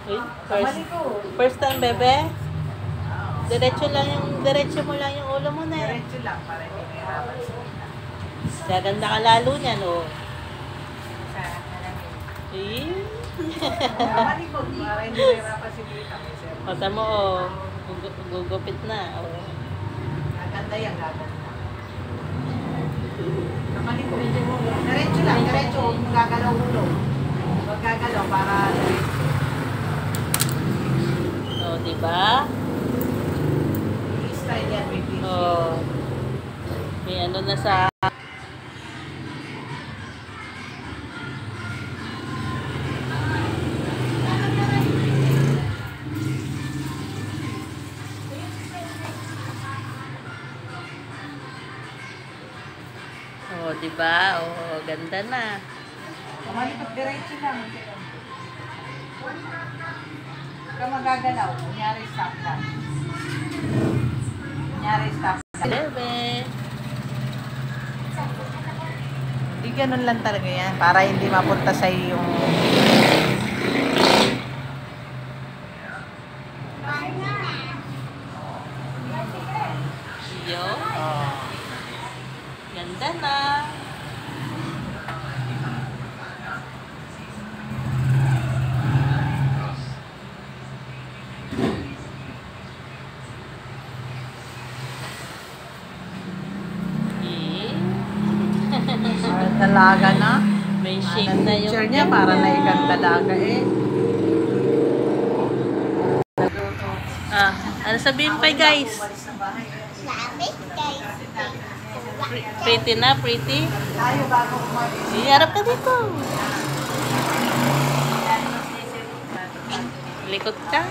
Uy, first time, bebe? Diretso mo lang yung ulo mo na eh. Diretso lang para hindi mahirapan sila. Gaganda ka lalo niyan, oh. Sa alamin. Eh? Malikod para hindi mahirapan si Tita. Mata mo, oh. Gugupit na, oh. Gaganda yan, gaganda. Kamalikod. Diretso lang, diretso. Huwag mong gagalaw ulo. Huwag gagalaw para diretso. Oh, diba? I-style yan, may pinch. Oh. May ano na sa... Oh, diba? Oh, ganda na. Kamalikod, diretso lang. Huwag ka magagalaw. Kunyari, stop lang. Kunyari, stop lang. Bebe. Hindi ganun lang talaga yan. Para hindi mapunta sa yung... Yo. Oh. Ganda na. Dalaga na. May shake na yung picture niya para naigang dalaga eh. Ah, ano sabihin pa guys? Lapit guys. Pretty na, pretty. Tayo bago umalis. Iharap ka dito. Likot ka.